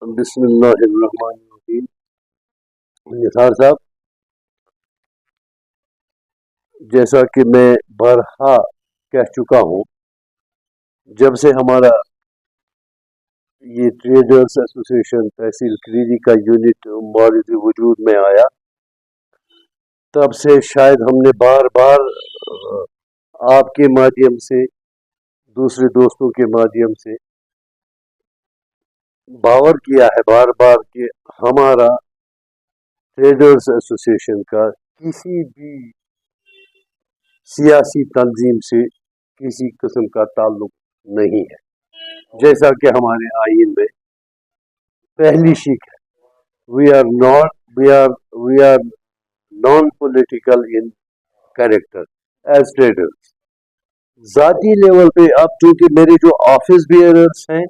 بسم اللہ الرحمن الرحیم۔ نثار صاحب، جیسا کہ میں بارہا کہہ چکا ہوں، جب سے ہمارا یہ ٹریڈرز ایسوسیشن تحصیل کریری کا یونٹ معرض وجود میں آیا، تب سے شاید ہم نے بار بار آپ کے مادھیم سے، دوسرے دوستوں کے مادھیم سے باور کیا ہے بار بار کہ ہمارا ٹریڈرز ایسوسیشن کا کسی بھی سیاسی تنظیم سے کسی قسم کا تعلق نہیں ہے، جیسا کہ ہمارے آئین میں پہلی شک ہے۔ We are non political in character as traders. ذاتی لیول پہ اب چونکہ میرے جو آفس بیئررز ہیں،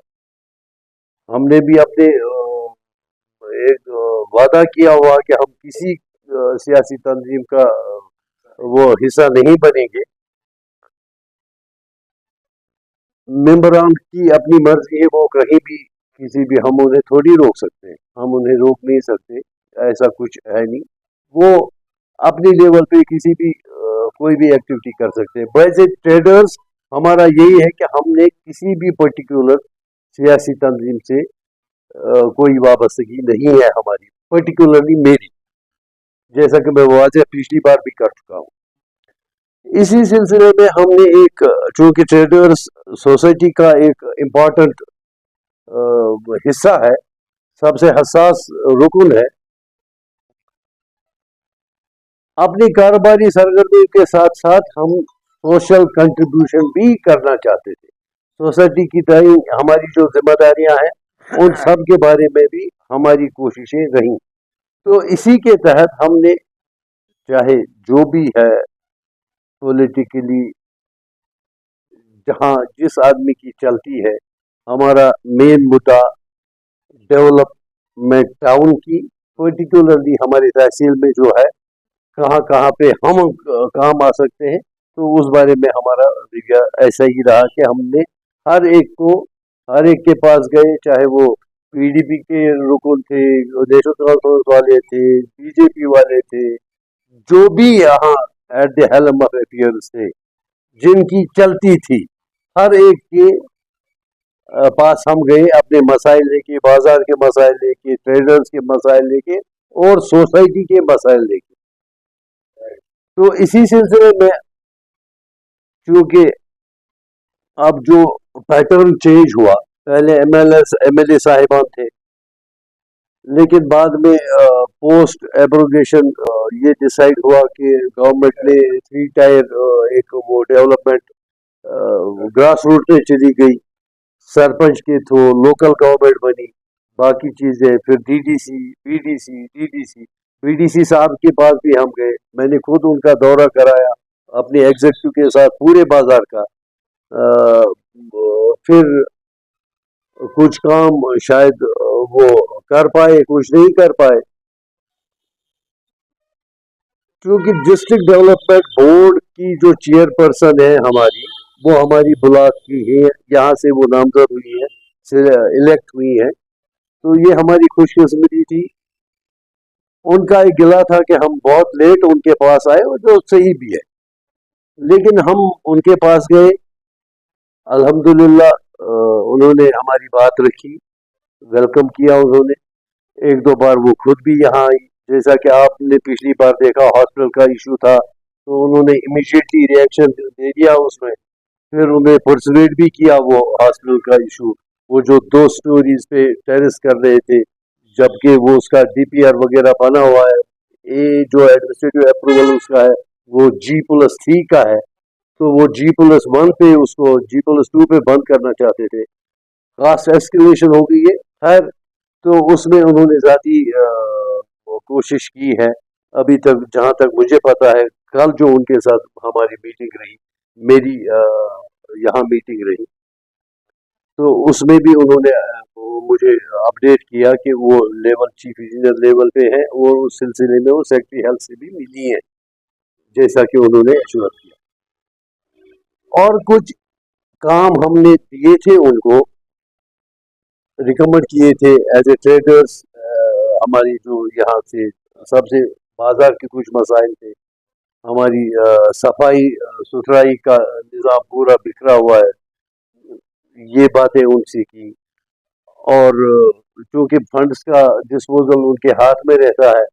ہم نے بھی اپنے ایک وعدہ کیا ہوا کہ ہم کسی سیاسی تنظیم کا وہ حصہ نہیں بنیں گے۔ ممبران کی اپنی مرضی ہے، وہ کہیں بھی کسی بھی، ہم انہیں تھوڑی روک سکتے ہیں، ہم انہیں روک نہیں سکتے، ایسا کچھ ہے نہیں۔ وہ اپنی لیول پہ کسی بھی کوئی بھی ایکٹیویٹی کر سکتے ہیں۔ ویسے ٹریڈرز ہمارا یہی ہے کہ ہم نے کسی بھی پرٹیکولر سیاسی تنظیم سے کوئی وابستگی نہیں ہے ہماری، پرٹیکولرلی میری، جیسا کہ میں واضح پچھلی بار بھی کر چکا ہوں۔ اسی سلسلے میں ہم نے ایک، چونکہ ٹریڈرز سوسائٹی کا ایک امپورٹنٹ حصہ ہے، سب سے حساس رکن ہے، اپنی کاروباری سرگرمی کے ساتھ ساتھ ہم سوشل کنٹریبیوشن بھی کرنا چاہتے تھے۔ سوسائٹی کی تئیں ہماری جو ذمہ داریاں ہیں، ان سب کے بارے میں بھی ہماری کوششیں رہیں۔ تو اسی کے تحت ہم نے، چاہے جو بھی ہے پولیٹیکلی، جہاں جس آدمی کی چلتی ہے، ہمارا مین مدعا ڈیولپمنٹ ٹاؤن کی، پرٹیکولرلی ہماری تحصیل میں جو ہے، کہاں کہاں پہ ہم کام آ سکتے ہیں، تو اس بارے میں ہمارا رویہ ایسا ہی رہا کہ ہم نے ہر ایک کے پاس گئے، چاہے وہ پی ڈی پی کے رکن تھے، نیشنل کانفرنس والے تھے، بی جے پی والے تھے، جو بھی یہاں at the helm of affairs تھے، جن کی چلتی تھی، ہر ایک کے پاس ہم گئے، اپنے مسائل لے کے، بازار کے مسائل لے کے، ٹریڈرز کے مسائل لے کے، اور سوسائٹی کے مسائل لے کے۔ تو اسی سلسلے میں، چونکہ اب جو پیٹرن چینج ہوا، پہلے ایم ایل اے صاحبان تھے، لیکن بعد میں پوسٹ ایبروگیشن یہ ڈیسائیڈ ہوا کہ گورنمنٹ نے 3 ٹائر ایک وہ ڈیولپمنٹ گراس روٹ پہ چلی گئی، سرپنچ کے تھرو لوکل گورنمنٹ بنی، باقی چیزیں، پھر ڈی ڈی سی صاحب کے پاس بھی ہم گئے، میں نے خود ان کا دورہ کرایا اپنے ایگزیکٹو کے ساتھ پورے بازار کا۔ پھر کچھ کام شاید وہ کر پائے، کچھ نہیں کر پائے، کیونکہ ڈسٹرکٹ ڈیولپمنٹ بورڈ کی جو چیئر پرسن ہے ہماری، وہ ہماری بلاک کی ہے، یہاں سے وہ نامزد ہوئی ہے، الیکٹ ہوئی ہے، تو یہ ہماری خوش قسمتی تھی۔ ان کا ایک گلہ تھا کہ ہم بہت لیٹ ان کے پاس آئے، اور جو صحیح بھی ہے، لیکن ہم ان کے پاس گئے، الحمدللہ انہوں نے ہماری بات رکھی، ویلکم کیا انہوں نے۔ ایک دو بار وہ خود بھی یہاں آئی، جیسا کہ آپ نے پچھلی بار دیکھا ہاسپٹل کا ایشو تھا، تو انہوں نے امیڈیٹلی ریئیکشن دے دیا اس میں، پھر انہیں پرسویٹ بھی کیا وہ ہاسپٹل کا ایشو، وہ جو 2 سٹوریز پہ ٹیرس کر رہے تھے، جبکہ وہ اس کا ڈی پی آر وغیرہ بنا ہوا ہے، یہ جو ایڈمنسٹریٹو اپروول اس کا ہے وہ G+3 کا ہے، تو وہ G+1 پہ اس کو G+2 پہ بند کرنا چاہتے تھے۔ کاسٹ ایسکیلیشن ہو گئی ہے، خیر، تو اس میں انہوں نے ذاتی کوشش کی ہے، ابھی تک جہاں تک مجھے پتا ہے، کل جو ان کے ساتھ ہماری میٹنگ رہی، میری یہاں میٹنگ رہی، تو اس میں بھی انہوں نے مجھے اپڈیٹ کیا کہ وہ لیول چیف انجینئر لیول پہ ہیں، اور اس سلسلے میں وہ سیکٹری ہیلتھ سے بھی ملی ہیں، جیسا کہ انہوں نے ایشور کیا۔ اور کچھ کام ہم نے دیے تھے ان کو، रिकमेंड किए थे एज ए ट्रेडर्स। हमारी जो यहाँ से सबसे बाजार के कुछ मसाइल थे, हमारी सफाई सुथराई का निज़ाम पूरा बिखरा हुआ है, ये बातें उनसे की। और चूँकि फंड्स का डिस्पोजल उनके हाथ में रहता है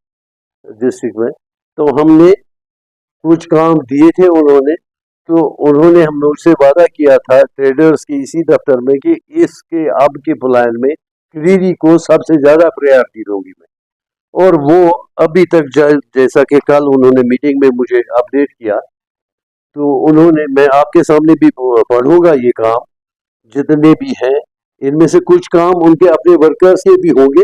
डिस्ट्रिक्ट में, तो हमने कुछ काम दिए थे उन्होंने। तो उन्होंने हम लोग से वादा किया था ट्रेडर्स के इसी दफ्तर में कि इसके अब के प्लान में क्रीरी को सबसे ज़्यादा प्रायोरिटी दूंगी मैं। और वो अभी तक जैसा कि कल उन्होंने मीटिंग में मुझे अपडेट किया, तो उन्होंने, मैं आपके सामने भी पढ़ूंगा ये काम जितने भी हैं, इनमें से कुछ काम उनके अपने वर्कर्स के भी होंगे,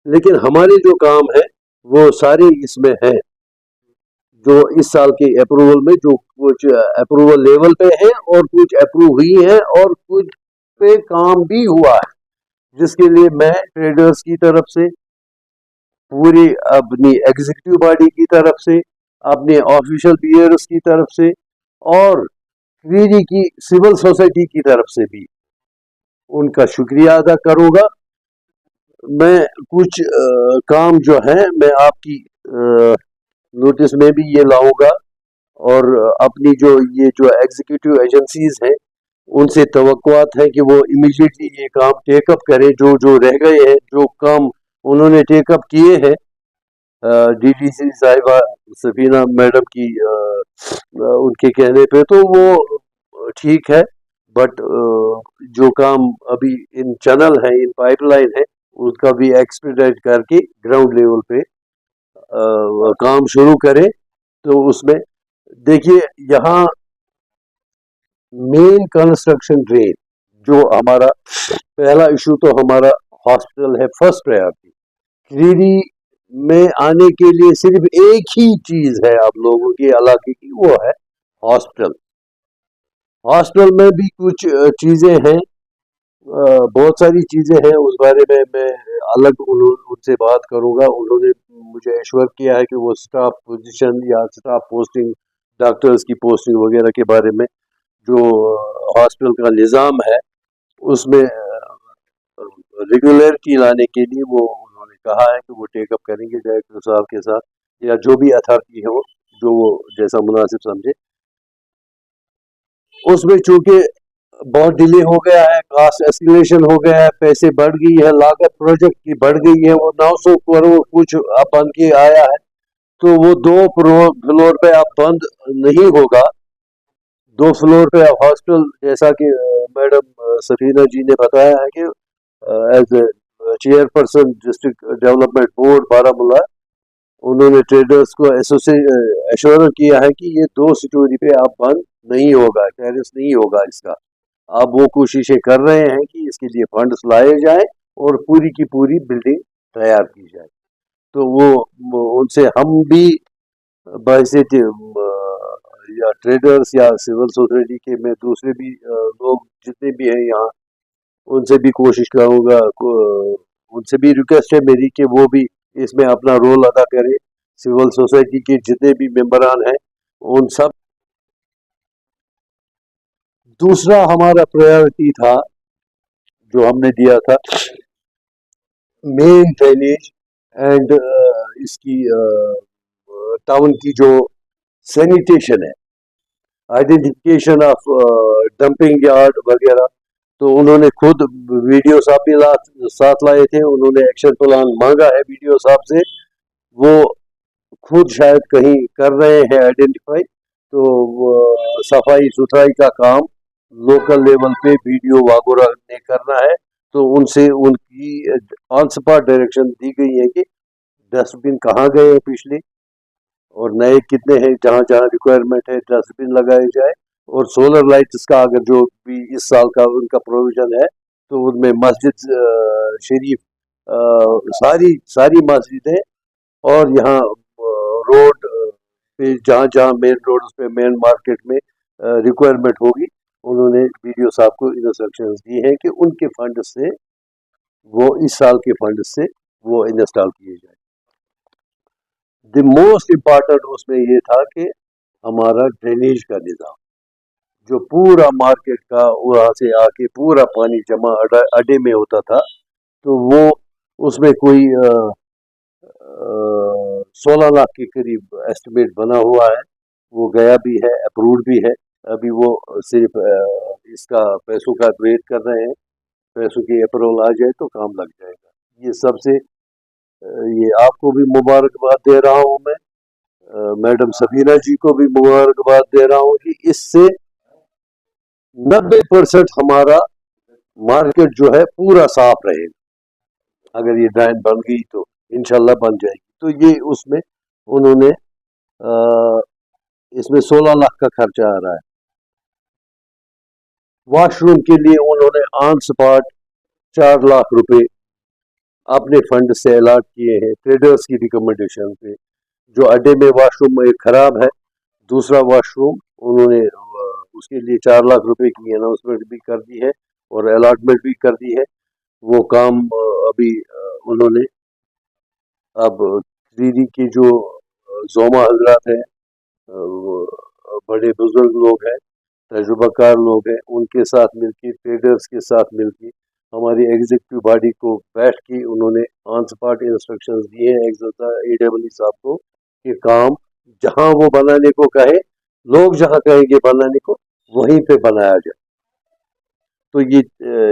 लेकिन हमारे जो काम है वो सारे इसमें हैं, जो इस साल के अप्रूवल में, जो कुछ अप्रूवल लेवल पे है और कुछ अप्रूव हुई है और कुछ पे काम भी हुआ है, जिसके लिए मैं ट्रेडर्स की तरफ से, पूरी अपनी एग्जीक्यूटिव बॉडी की तरफ से, अपने ऑफिशियल बियर्स की तरफ से और क्रीरी की सिविल सोसाइटी की तरफ से भी उनका शुक्रिया अदा करूंगा। मैं कुछ काम जो है मैं आपकी नोटिस में भी ये लाऊंगा, और अपनी जो ये जो एग्जीक्यूटिव एजेंसीज हैं उनसे तवक्कुआत है कि वो इमीडिएटली ये काम टेकअप करें, जो जो रह गए हैं, जो काम उन्होंने टेकअप किए हैं डीडीसी साहिबा सफीना मैडम की उनके कहने पे, तो वो ठीक है। बट जो काम अभी इन चैनल है, इन पाइपलाइन है, उसका भी एक्सपीडाइट करके ग्राउंड लेवल पे काम शुरू करें। तो उसमें देखिए, यहाँ मेन कंस्ट्रक्शन ड्रेन जो हमारा पहला इशू, तो हमारा हॉस्पिटल है फर्स्ट प्रायोरिटी। क्रीरी में आने के लिए सिर्फ एक ही चीज है आप लोगों के इलाके की, वो है हॉस्पिटल। हॉस्पिटल में भी कुछ चीजें हैं, बहुत सारी चीजें हैं, उस बारे में मैं अलग उनसे बात करूंगा। उन्होंने मुझे एश्योर किया है कि वो स्टाफ पोजीशन या स्टाफ पोस्टिंग, डॉक्टर्स की पोस्टिंग वगैरह के बारे में जो हॉस्पिटल का निज़ाम है उसमें रेगुलरिटी लाने के लिए वो उन्होंने कहा है कि वो टेकअप करेंगे डायरेक्टर साहब के साथ, या जो भी अथॉरिटी है वो, जो वो जैसा मुनासिब समझे। उसमें चूंकि बहुत डिले हो गया है, कास्ट एस्केलेशन हो गया है, पैसे बढ़ गई है, लागत प्रोजेक्ट की बढ़ गई है, वो 900 करोड़ कुछ अब बन के आया है, तो वो 2 फ्लोर पे अब बंद नहीं होगा। 2 फ्लोर पे अब हॉस्पिटल, जैसा कि मैडम सफीना जी ने बताया है कि as a chairperson district development board Baramulla, उन्होंने ट्रेडर्स को एश्योर किया है कि ये 2 स्टोरी पे अब बंद नहीं होगा, टेरेस नहीं होगा इसका। अब वो कोशिशें कर रहे हैं कि इसके लिए फंड्स लाए जाए और पूरी की पूरी बिल्डिंग तैयार की जाए। तो वो उनसे हम भी बाइसेट या ट्रेडर्स या सिविल सोसाइटी के, मैं दूसरे भी लोग जितने भी हैं यहाँ, उनसे भी कोशिश करूँगा, उनसे भी रिक्वेस्ट है मेरी कि वो भी इसमें अपना रोल अदा करें। सिविल सोसाइटी के जितने भी मेंबरान हैं उन सब। दूसरा हमारा प्रायोरिटी था जो हमने दिया था, मेन ड्रेनेज एंड इसकी टाउन की जो सैनिटेशन है, आइडेंटिफिकेशन ऑफ डंपिंग यार्ड वगैरह। तो उन्होंने खुद वीडियो साहब भी साथ लाए थे, उन्होंने एक्शन प्लान मांगा है वीडियो साहब से, वो खुद शायद कहीं कर रहे हैं आइडेंटिफाई। तो सफाई सुथराई का काम लोकल लेवल पे वीडियो वगैरह ने करना है, तो उनसे उनकी ऑन स्पॉट डायरेक्शन दी गई है कि डस्टबिन कहाँ गए हैं पिछले और नए कितने हैं, जहाँ जहाँ रिक्वायरमेंट है डस्टबिन लगाए जाए। और सोलर लाइट्स का अगर जो भी इस साल का उनका प्रोविजन है, तो उनमें मस्जिद शरीफ, सारी सारी मस्जिदें और यहाँ रोड पे, जहाँ जहाँ मेन रोड पे, मेन मार्केट में रिक्वायरमेंट होगी, उन्होंने वीडियो साहब को इंस्ट्रक्शंस दी हैं कि उनके फंड से, वो इस साल के फंड से वो इंस्टॉल किए जाए। द मोस्ट इम्पॉर्टेंट उसमें ये था कि हमारा ड्रेनेज का निज़ाम, जो पूरा मार्केट का वहाँ से आके पूरा पानी जमा अड्डे में होता था, तो वो उसमें कोई 16 लाख के करीब एस्टिमेट बना हुआ है, वो गया भी है, अप्रूव्ड भी है। अभी वो सिर्फ इसका पैसों का वेट कर रहे हैं, पैसों की अप्रूवल आ जाए तो काम लग जाएगा। ये सबसे ये आपको भी मुबारकबाद दे रहा हूँ मैं, मैडम सबीना जी को भी मुबारकबाद दे रहा हूँ कि इससे 90% हमारा मार्केट जो है पूरा साफ रहेगा। अगर ये ड्राइन बन गई तो इंशाल्लाह बन जाएगी। तो ये उसमें उन्होंने इसमें 16 लाख का खर्चा आ रहा है। वॉशरूम के लिए उन्होंने ऑन स्पॉट 4 लाख रुपए अपने फंड से अलॉट किए हैं, ट्रेडर्स की रिकमेंडेशन पे। जो अड्डे में वॉशरूम एक खराब है, दूसरा वॉशरूम उन्होंने उसके लिए 4 लाख रुपए की अनाउंसमेंट भी कर दी है और अलॉटमेंट भी कर दी है। वो काम अभी उन्होंने अब दीदी की जो जोमा हजरात हैं, बड़े बुजुर्ग लोग हैं, तजुर्बाकार लोग हैं, उनके साथ मिलकर, ट्रेडर्स के साथ मिलकर हमारी एग्जीक्यूटिव बॉडी को बैठ के उन्होंने ऑन स्पॉट इंस्ट्रक्शंस दिए हैं AEE साहब को कि काम जहां वो बनाने को कहे, लोग जहां कहेंगे बनाने को, वहीं पे बनाया जाए। तो ये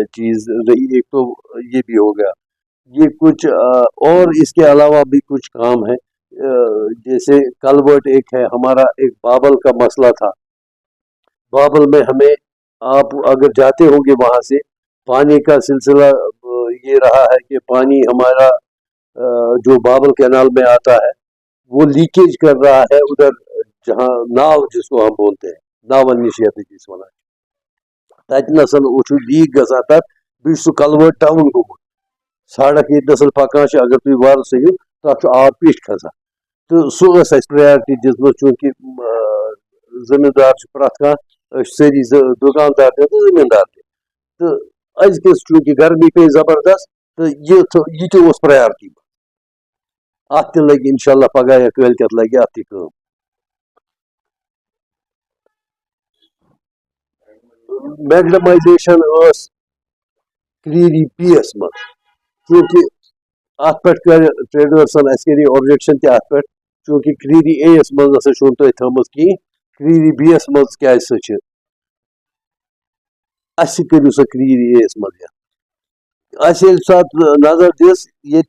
चीज रही। एक तो ये भी हो गया। ये कुछ और इसके अलावा भी कुछ काम है, जैसे कलवर्ट एक है हमारा, एक बाबल का मसला था। बाबल में हमें, आप अगर जाते होंगे वहां से, पानी का सिलसिला ये रहा है कि पानी हमारा जो बाबल कैनाल में आता है वो लीकेज कर रहा है उधर, जहां नाव जिसको हम बोलते हैं, नावन निशियत जिस वन तत नसन लीक गसा तक बी सह कलवर्ट टाउन गोमुत सड़क ये नसल पकान, अगर तुम वार सही तक आब पिछ खसान। तो सह प्रायोरिटी दिसम, चूंकि जमींदार प्रत कह सारी दुकानदार तो जमींदार तो अजकस चूंकि गर्मी पे जबरदस्त, तो ये प्रायोरिटी अत लगे इंशाल्लाह पगह या कल लगे अत काम। मैग्डमाइजेशन क्रीरी पीएस मज, चूंकि अत पे कर ट्रेडर्सन ऑब्जेक्शन ते अत पे, चूंकि क्रीरी एस मज नसा तुम थम कहीं, क्रीरी बीएस मज क्या करू सा क्रीरी एस मज सात नजर दिस ये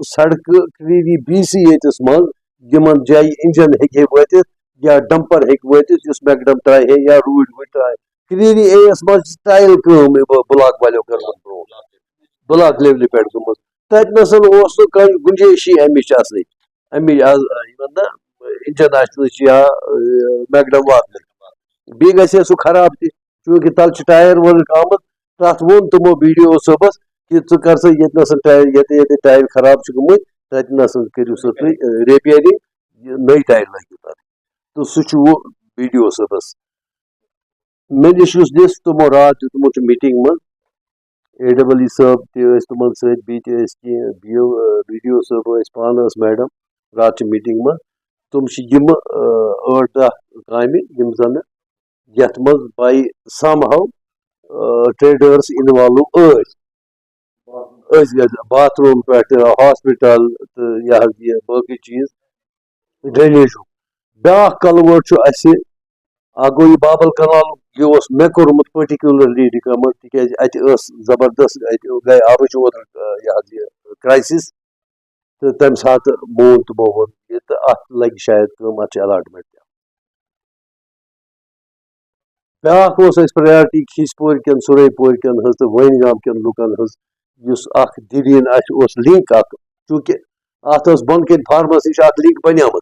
सड़क क्रीरी बीसी यस मज यमन जाय इंजन हे वात या डंपर हे वात मैगडम त्राय है या rude would try. Kreeri S मज टाइल कम ब्लॉक वालों कर ब्लॉक लेवल पे गम तत नसन गुंजाइशी अमिच इंजन या मैगडम वात बी गए सह खराब तह, चूंकि तल टायर वर्क आमत, तथ वोन तमो वीडियो सबस कि च कर सा ये नसन टायर ये टायर खराब गमत, तत नसन करू सा तुम रिपेयरिंग, नई टायर लगे तथ। तो सह वो वीडियो सबस मे निश दिस तमो रात दितमुत मीटिंग मज AEE साहब तमन सह वीडियो साहब पान मैडम रात मीटिंग मज तुम 8-10 काम यम जन यथ मज by somehow traders involve bathroom पे हॉस्पिटल तो यह बाकी चीज ड्रेनेज ब्या कलवर्ट गो यह बाबल कनाल यह मे कोर्मुत पर्टिकुलरली रिकमेंड तिक अत जबरदस्त गए आबच क्राइसिस तो तम सात मोन तमो वो तो अत लगे शायद कम अत अलॉटमेंट ब्या प्रायोरिटी खीसपोर कन सुरईपोर कन तो वन गाम कन लुकन दिवीन लिंक चूंकि अत बन कन फार्मस नश लिंक बनियाम,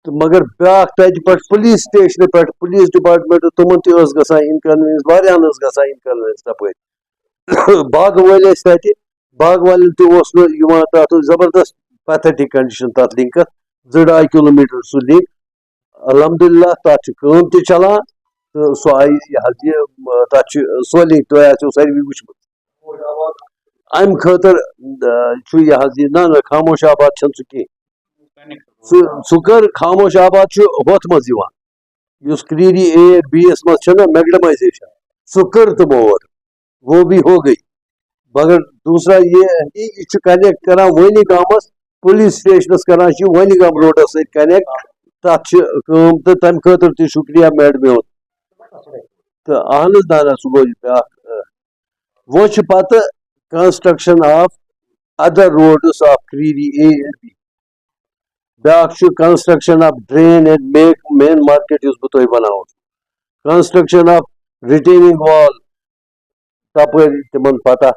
तो मगर ब्या तत पे पुलिस स्टेशन पे पुलिस डिपार्टमेंट तुमन ग इनकन्वीनियंस वारियान इनकन्वीनियंस तप बाग वाल तत बाग वाल तथ जबरदस्त पैथेटिक कंडीशन तथ लिंक 2.5 किलोमीटर सह लिंक अलहमदुलिल्लाह तथ काम त चलान तो सह आई तथ सह लिंक तुम आसो सारे वुचमुत अम खतर ना खामोश आबाद कह सह कर खामोश आबाद होथ मज क्रीरी A-B मज मैगडमाइजेशन सह कर तमो वो भी हो गई मगर दूसरा ये यह कनेक्ट करान वनिगामस पुलिस स्टेशनस करान वनिगाम रोडस सत कनेक्ट तथ तो तम खतर तु शुक्रिया मैडम तो अहन ना सह गो ब्या वो पत construction of other roads of Kreeri A and B ब्या construction of drain and main market बह तुम बनाव कंस्ट्रक्शन ऑफ रिटेनिंग वॉल तपर तिमन पता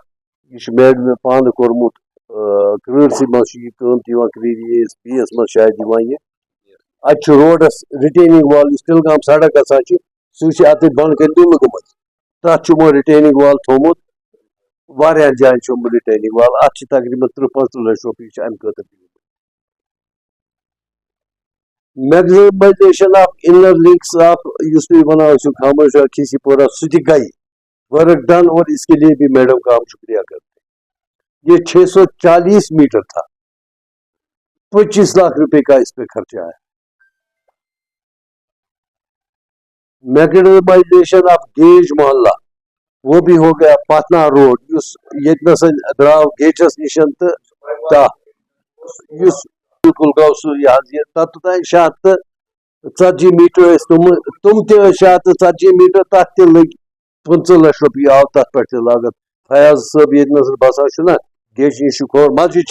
यह मैडम पान कोर्मुत कृषि मज क्रीरी A B मज शायद यह अत रोडस रिटेनिंग वॉल तिलगाम सड़क गसान सह अत बंद कर दुल गमत तथ रिटेनिंग वॉल थोमुत वारियान जायन रिटेनिंग वॉल अत तकरीबन 30-35 लाख रुपये अम खतर maximization of inner links of खामोश खीसीपोरा सह गई वर्क डन और इसके लिए भी मैडम का हम शुक्रिया करते हैं। ये 640 मीटर था, 25 लाख रुपए का इस पे खर्चा है। मैकेडमाइजेशन ऑफ गेज मोहल्ला वो भी हो गया। पाटना रोड ये द्राव गेटस निशन तो बिल्कुल गो सह तोतान 140 मीटर तुम त मीटर तथ लग 15 लाख रुपये आव तथ पे लागत। फयाज साहब ये बसान गेज नश मस्जिद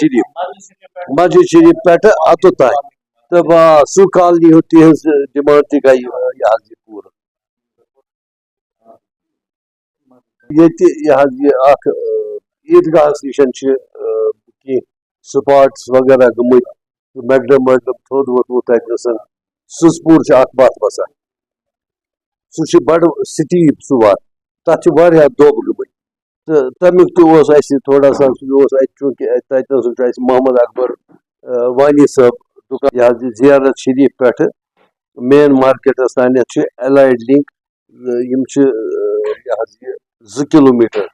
शरीफ पे अतोतान तो सह कॉलनी तिज डिमांड तह गई पूरा ये ईदगाह निशन कह स्पॉट्स वगैरह गमत मैकडम थोद वोत ससपुर बात बसान सह बड़ स्टीप सह वात तथ दोब गमत तो तमिक थोड़ा सा चूंकि मोहम्मद अकबर वानी साहब दुकान यह जियारत शरीफ पे मेन मार्केटस तान एलाइड लिंक 2 किलोमीटर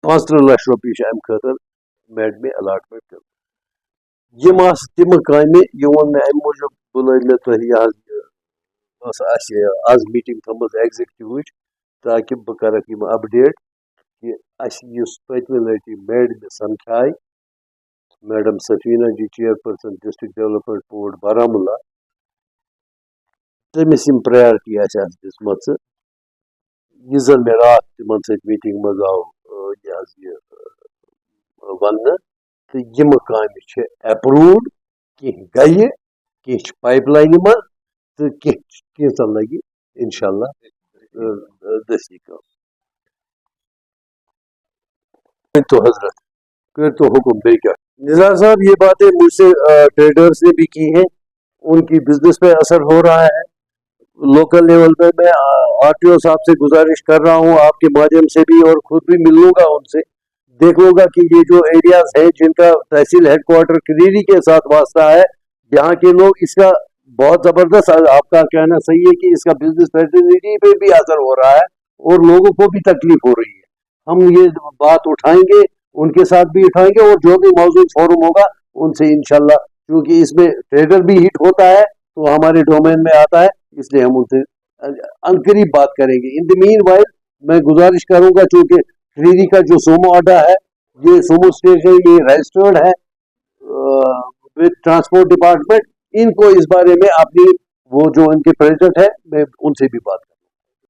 35 लाख रुपये अम खतर मैडम अलाटमेंट कर। यम तम काम वो मे अम मूजूब बुल मे तुह आज मीटिंग थमज एग्जीक्यूटिव ताकि बह कर अपडेट कि पत्म लटि मैडम समझाई madam Safina ji chairperson district development board Baramulla तमिस प्रायोरिटी दिम यह जन मे रात तिमन सत मीटिंग मज आव वन तो यम काम अप्रूव्ड कह गई कह पाइपलाइन मज तो कह लगे इंशाल्लाह दस्ती काम। तो हजरत कर तो हुक्म बे क्या निज़ार साहब ये बातें मुझसे ट्रेडर्स ने भी की हैं, उनकी बिजनेस पे असर हो रहा है। लोकल लेवल पे मैं आरटीओ साहब से गुजारिश कर रहा हूँ आपके माध्यम से भी और खुद भी मिल लूंगा उनसे, देख लूंगा कि ये जो एरियाज हैं जिनका तहसील हेडक्वार्टर क्रीरी के साथ वास्ता है, यहाँ के लोग इसका बहुत जबरदस्त, आपका कहना सही है कि इसका बिजनेस फैसिलिटी पे भी असर हो रहा है और लोगों को भी तकलीफ हो रही है। हम ये बात उठाएंगे, उनके साथ भी उठाएंगे और जो भी मौजूद फोरम होगा उनसे इंशाल्लाह, क्योंकि इसमें ट्रेडर भी हिट होता है तो हमारे डोमेन में आता है, इसलिए हम उनसे अनकरीब बात करेंगे। इन द मीन वाइल मैं गुजारिश करूंगा, चूंकि क्रीरी का जो सोमो अड्डा है, ये सोमो स्टेशन, ये रजिस्टर्ड है विद ट्रांसपोर्ट डिपार्टमेंट, इनको इस बारे में अपनी वो जो इनके प्रेसिडेंट है मैं उनसे भी बात